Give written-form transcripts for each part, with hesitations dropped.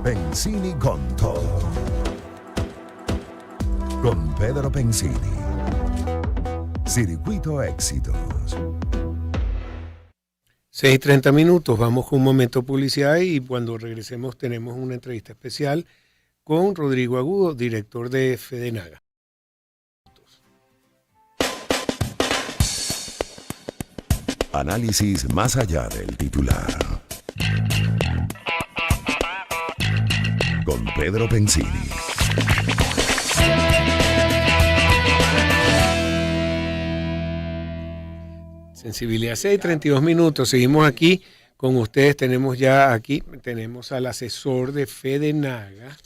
Pensini con todo. Con Pedro Pensini. Circuito Éxitos. 6:30, vamos con un momento de publicidad y cuando regresemos tenemos una entrevista especial con Rodrigo Agudo, director de FEDENAGA. Análisis más allá del titular. Con Pedro Pensini. Sensibilidad 6:32. Seguimos aquí con ustedes. Tenemos al asesor de FEDENAGA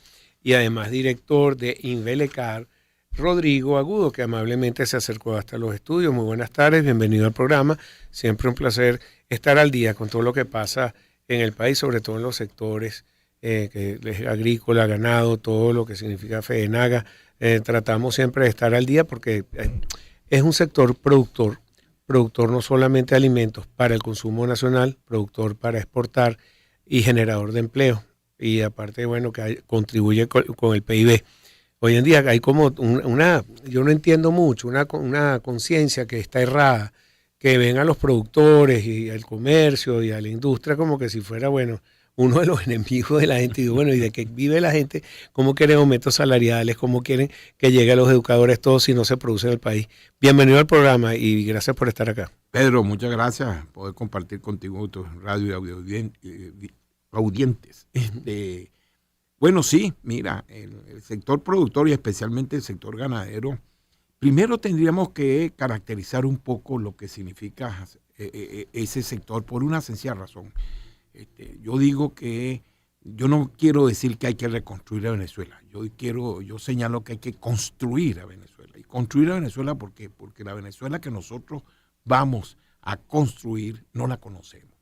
y además director de Invelecar, Rodrigo Agudo, que amablemente se acercó hasta los estudios. Muy buenas tardes, bienvenido al programa. Siempre un placer estar al día con todo lo que pasa en el país, sobre todo en los sectores agrícola, ganado, todo lo que significa FEDENAGA. Tratamos siempre de estar al día porque es un sector productor no solamente de alimentos para el consumo nacional, productor para exportar y generador de empleo. Y aparte, bueno, que contribuye con el PIB. Hoy en día hay como yo no entiendo mucho, una conciencia que está errada, que ven a los productores y al comercio y a la industria como que si fuera, bueno, uno de los enemigos de la gente. Y bueno, ¿y de qué vive la gente? ¿Cómo quieren aumentos salariales? ¿Cómo quieren que lleguen los educadores todos si no se produce en el país? Bienvenido al programa y gracias por estar acá. Pedro, muchas gracias por poder compartir contigo tu radio y audientes. Bueno, sí, mira, el sector productor y especialmente el sector ganadero, primero tendríamos que caracterizar un poco lo que significa ese sector por una sencilla razón. Yo digo que yo no quiero decir que hay que reconstruir a Venezuela. Yo señalo que hay que construir a Venezuela. Y construir a Venezuela, ¿por qué? Porque la Venezuela que nosotros vamos a construir no la conocemos.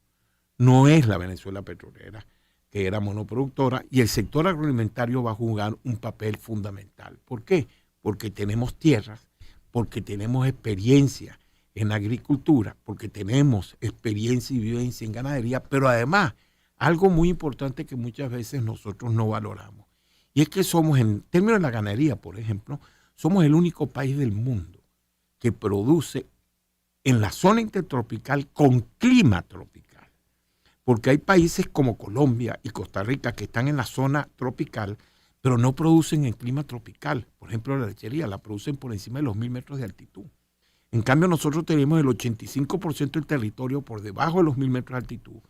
No es la Venezuela petrolera, que era monoproductora, y el sector agroalimentario va a jugar un papel fundamental. ¿Por qué? Porque tenemos tierras, porque tenemos experiencia en agricultura, porque tenemos experiencia y vivencia en ganadería, pero además, algo muy importante que muchas veces nosotros no valoramos, y es que somos, en términos de la ganadería, por ejemplo, somos el único país del mundo que produce en la zona intertropical con clima tropical, porque hay países como Colombia y Costa Rica que están en la zona tropical, pero no producen en clima tropical. Por ejemplo, la lechería la producen por encima de los 1000 metros de altitud. En cambio, nosotros tenemos el 85% del territorio por debajo de los 1000 metros de altitud,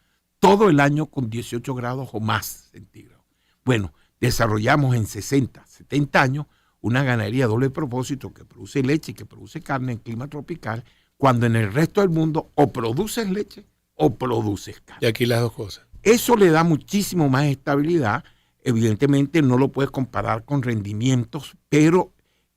todo el año con 18 grados o más centígrados. Bueno, desarrollamos en 60, 70 años una ganadería de doble propósito que produce leche y que produce carne en clima tropical, cuando en el resto del mundo o produces leche o produces carne. Y aquí las dos cosas. Eso le da muchísimo más estabilidad. Evidentemente no lo puedes comparar con rendimientos, pero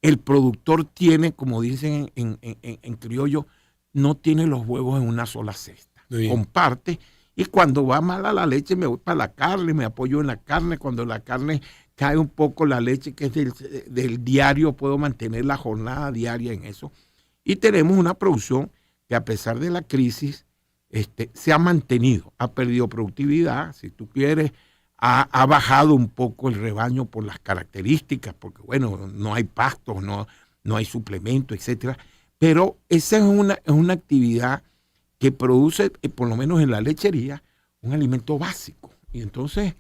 el productor tiene, como dicen en criollo, no tiene los huevos en una sola cesta. Comparte, y cuando va mala la leche me voy para la carne, me apoyo en la carne. Cuando la carne cae un poco, la leche que es del diario, puedo mantener la jornada diaria en eso. Y tenemos una producción que, a pesar de la crisis, se ha mantenido, ha perdido productividad, si tú quieres, ha bajado un poco el rebaño por las características, porque bueno, no hay pastos, no hay suplementos, etcétera. Pero esa es una actividad que produce, por lo menos en la lechería, un alimento básico. Y entonces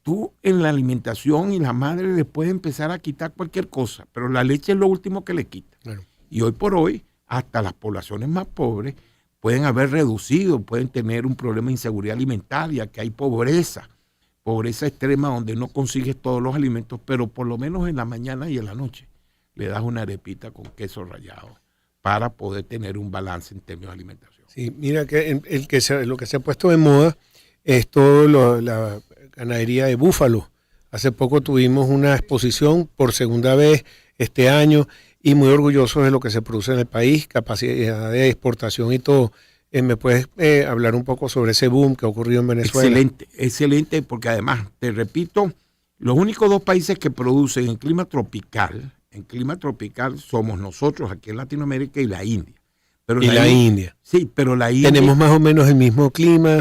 tú en la alimentación y la madre le puede empezar a quitar cualquier cosa, pero la leche es lo último que le quita. Claro. Y hoy por hoy, hasta las poblaciones más pobres pueden haber reducido, pueden tener un problema de inseguridad alimentaria, que hay pobreza extrema donde no consigues todos los alimentos, pero por lo menos en la mañana y en la noche le das una arepita con queso rallado para poder tener un balance en términos de alimentación. Sí, mira que lo que se ha puesto de moda es todo la ganadería de búfalo. Hace poco tuvimos una exposición por segunda vez este año y muy orgullosos de lo que se produce en el país, capacidad de exportación y todo. ¿Me puedes hablar un poco sobre ese boom que ha ocurrido en Venezuela? Excelente, porque además, te repito, los únicos dos países que producen en clima tropical somos nosotros aquí en Latinoamérica y la India. Pero y la India. Sí, pero la India... Tenemos más o menos el mismo clima.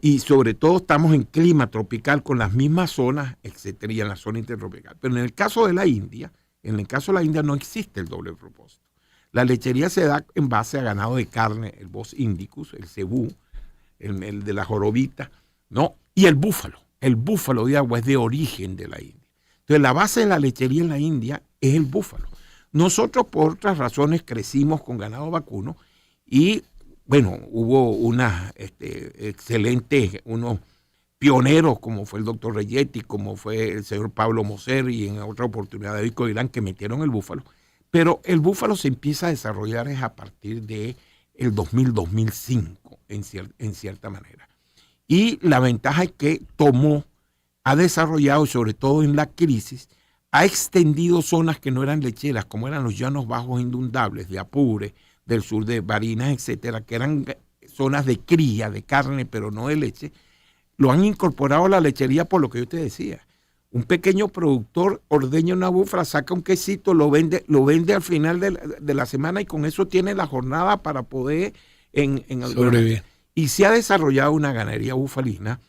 Y sobre todo estamos en clima tropical con las mismas zonas, etcétera, y en la zona intertropical. Pero en el caso de la India, no existe el doble propósito. La lechería se da en base a ganado de carne, el Bos indicus, el cebú, el de la jorobita, ¿no? Y el búfalo. El búfalo de agua es de origen de la India. Entonces, la base de la lechería en la India es el búfalo. Nosotros, por otras razones, crecimos con ganado vacuno y, bueno, hubo unos pioneros, como fue el doctor Reyetti, como fue el señor Pablo Moser y en otra oportunidad David Coirán, que metieron el búfalo. Pero el búfalo se empieza a desarrollar es a partir de el 2000-2005, en cierta manera. Y la ventaja es que ha desarrollado, sobre todo en la crisis, ha extendido zonas que no eran lecheras, como eran los llanos bajos inundables de Apure, del sur de Barinas, etcétera, que eran zonas de cría, de carne, pero no de leche. Lo han incorporado a la lechería por lo que yo te decía. Un pequeño productor ordeña una búfala, saca un quesito, lo vende al final de la semana y con eso tiene la jornada para poder sobrevivir. Y se ha desarrollado una ganadería bufalina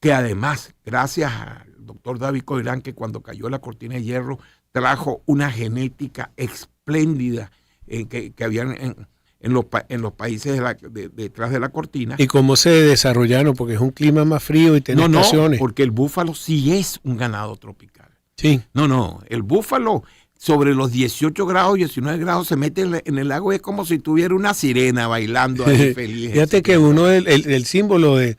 que además, gracias al doctor David Coirán, que cuando cayó la cortina de hierro trajo una genética espléndida que habían en los países detrás de la cortina. ¿Y cómo se desarrollaron? Porque es un clima más frío y tiene estaciones. No, porque el búfalo sí es un ganado tropical. Sí. No, el búfalo sobre los 18 grados, 19 grados se mete en el lago y es como si tuviera una sirena bailando ahí feliz. Fíjate que el símbolo de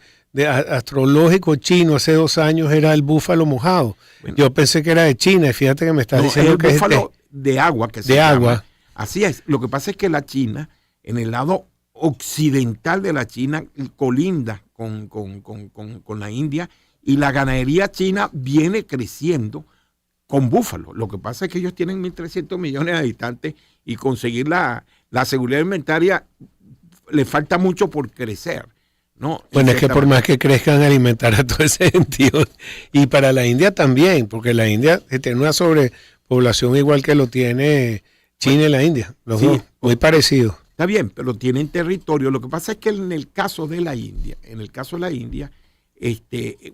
astrológico chino hace 2 años era el búfalo mojado. Bueno, yo pensé que era de China y fíjate que me está diciendo que es el búfalo de agua. Que se de llama. Agua. Así es. Lo que pasa es que la China, en el lado occidental de la China, colinda con la India, y la ganadería china viene creciendo con búfalo. Lo que pasa es que ellos tienen 1.300 millones de habitantes y conseguir la seguridad alimentaria le falta mucho por crecer, ¿no? Bueno, es que por más que crezcan, alimentar a todo ese sentido. Y para la India también, porque la India tiene una sobrepoblación igual que lo tiene China y la India. Los dos, muy parecidos. Está bien, pero tienen territorio. Lo que pasa es que en el caso de la India,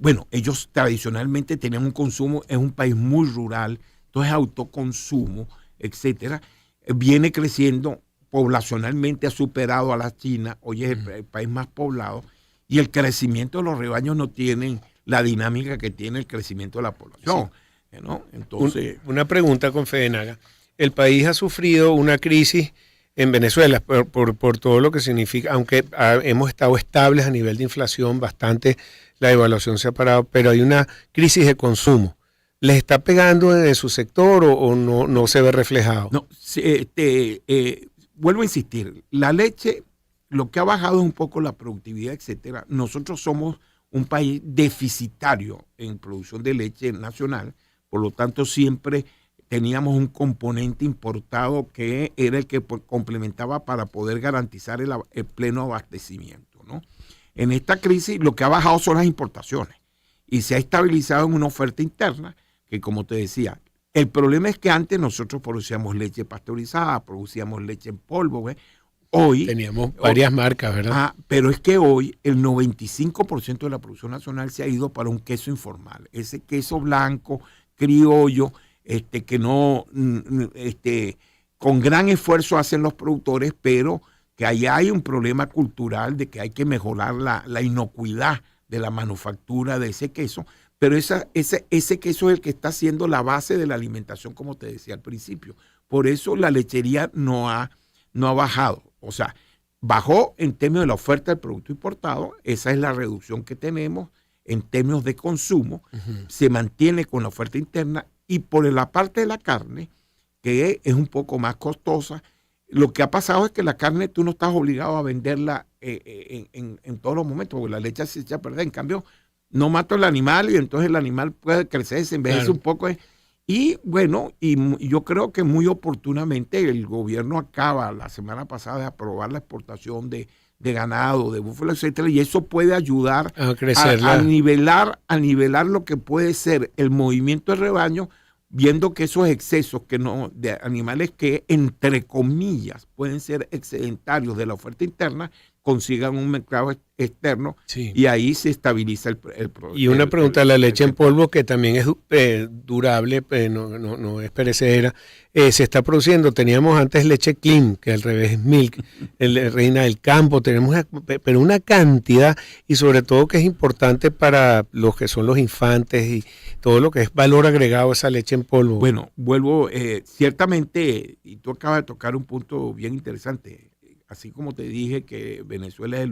bueno, ellos tradicionalmente tenían un consumo, es un país muy rural, entonces autoconsumo, etcétera, viene creciendo poblacionalmente, ha superado a la China, hoy es el país más poblado, y el crecimiento de los rebaños no tienen la dinámica que tiene el crecimiento de la población, sí, ¿no? Entonces, una pregunta con Fedenaga. El país ha sufrido una crisis en Venezuela por todo lo que significa, aunque hemos estado estables a nivel de inflación, bastante la devaluación se ha parado, pero hay una crisis de consumo. ¿Les está pegando en su sector o no se ve reflejado? No, vuelvo a insistir, la leche, lo que ha bajado es un poco la productividad, etcétera. Nosotros somos un país deficitario en producción de leche nacional, por lo tanto siempre teníamos un componente importado que era el que complementaba para poder garantizar el pleno abastecimiento, ¿no? En esta crisis lo que ha bajado son las importaciones y se ha estabilizado en una oferta interna que, como te decía, el problema es que antes nosotros producíamos leche pasteurizada, producíamos leche en polvo, ¿ves? Hoy teníamos varias marcas, ¿verdad? Pero es que hoy el 95% de la producción nacional se ha ido para un queso informal, ese queso blanco, criollo, que no, con gran esfuerzo hacen los productores, pero que allá hay un problema cultural de que hay que mejorar la inocuidad de la manufactura de ese queso, pero ese queso es el que está siendo la base de la alimentación, como te decía al principio. Por eso la lechería no ha bajado, o sea, bajó en términos de la oferta del producto importado, esa es la reducción que tenemos en términos de consumo, se mantiene con la oferta interna. Y por la parte de la carne, que es un poco más costosa, lo que ha pasado es que la carne tú no estás obligado a venderla en todos los momentos, porque la leche se echa a perder. En cambio, no mato el animal y entonces el animal puede crecer, se envejece un poco. Y bueno, y yo creo que muy oportunamente el gobierno acaba la semana pasada de aprobar la exportación de ganado, de búfalo, etcétera, y eso puede ayudar a nivelar lo que puede ser el movimiento de rebaño viendo que esos excesos que no, de animales que, entre comillas, pueden ser excedentarios de la oferta interna, consigan un mercado externo, Sí. y ahí se estabiliza el producto. Y una pregunta, la leche en polvo, que también es durable, no es perecedera, se está produciendo. Teníamos antes leche clean, que al revés es milk, reina del campo, tenemos pero una cantidad, y sobre todo que es importante para los que son los infantes y todo lo que es valor agregado a esa leche en polvo. Bueno, vuelvo, ciertamente, y tú acabas de tocar un punto bien interesante. Así como te dije que Venezuela es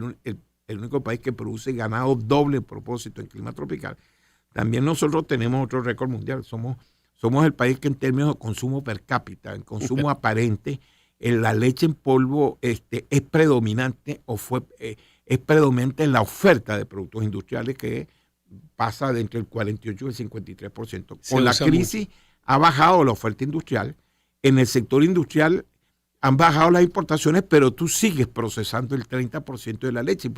el único país que produce ganado doble propósito en clima tropical, también nosotros tenemos otro récord mundial. Somos el país que en términos de consumo per cápita, en consumo aparente, la leche en polvo es predominante es predominante en la oferta de productos industriales, que pasa de entre el 48 y el 53%. Con la crisis ha bajado la oferta industrial. En el sector industrial han bajado las importaciones, pero tú sigues procesando el 30% de la leche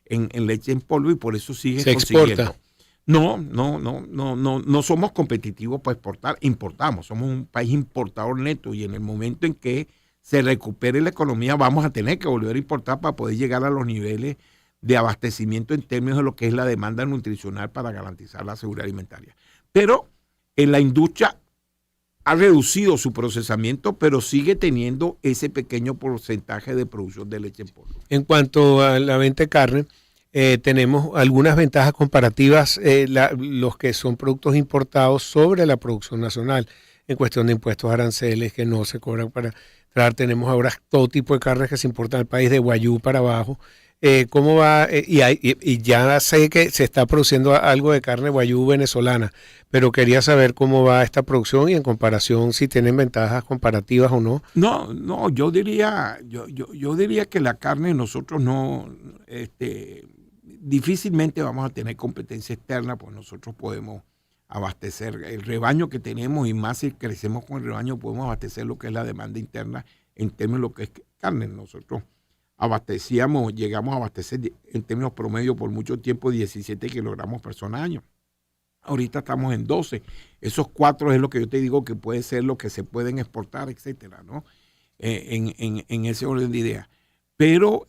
en leche en polvo, y por eso sigues consiguiendo. Exporta. No somos competitivos para exportar, importamos, somos un país importador neto, y en el momento en que se recupere la economía vamos a tener que volver a importar para poder llegar a los niveles de abastecimiento en términos de lo que es la demanda nutricional para garantizar la seguridad alimentaria. Pero en la industria ha reducido su procesamiento, pero sigue teniendo ese pequeño porcentaje de producción de leche en polvo. En cuanto a la venta de carne, tenemos algunas ventajas comparativas, los que son productos importados sobre la producción nacional, en cuestión de impuestos aranceles que no se cobran para traer. Tenemos ahora todo tipo de carnes que se importan al país, de Guayú para abajo. ¿Cómo va? Y ya sé que se está produciendo algo de carne Guayú venezolana, pero quería saber cómo va esta producción y en comparación, si tienen ventajas comparativas o no. No, yo diría que la carne nosotros difícilmente vamos a tener competencia externa, pues nosotros podemos abastecer el rebaño que tenemos, y más si crecemos con el rebaño podemos abastecer lo que es la demanda interna en términos de lo que es carne. Nosotros llegamos a abastecer en términos promedio por mucho tiempo 17 kilogramos persona año. Ahorita estamos en 12. Esos 4 es lo que yo te digo que puede ser lo que se pueden exportar, etcétera, ¿no? En ese orden de ideas. Pero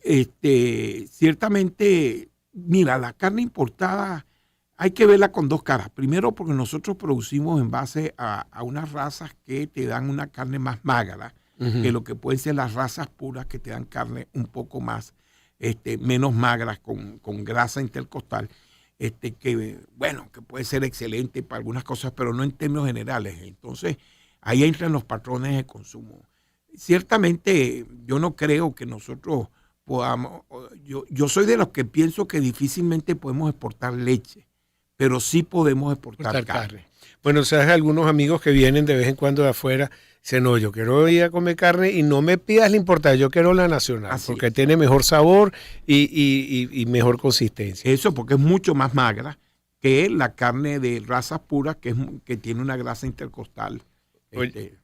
ciertamente, mira, la carne importada hay que verla con dos caras. Primero, porque nosotros producimos en base a unas razas que te dan una carne más magra, que lo que pueden ser las razas puras, que te dan carne un poco más, menos magras, con grasa intercostal, que puede ser excelente para algunas cosas, pero no en términos generales. Entonces, ahí entran los patrones de consumo. Ciertamente, yo no creo que nosotros podamos, yo soy de los que pienso que difícilmente podemos exportar leche, pero sí podemos exportar carne. Bueno, sabes, algunos amigos que vienen de vez en cuando de afuera dicen, no, yo quiero ir a comer carne y no me pidas la importada, yo quiero la nacional, así porque tiene mejor sabor y mejor consistencia. Eso porque es mucho más magra que la carne de razas puras, que tiene una grasa intercostal.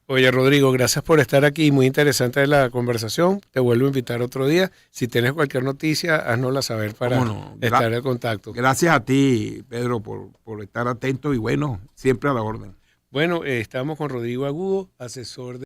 Oye, Rodrigo, gracias por estar aquí, muy interesante la conversación. Te vuelvo a invitar otro día. Si tienes cualquier noticia, haznosla saber para estar en contacto. Gracias a ti, Pedro, por estar atento, y bueno, siempre a la orden. Bueno, estamos con Rodrigo Agudo, asesor de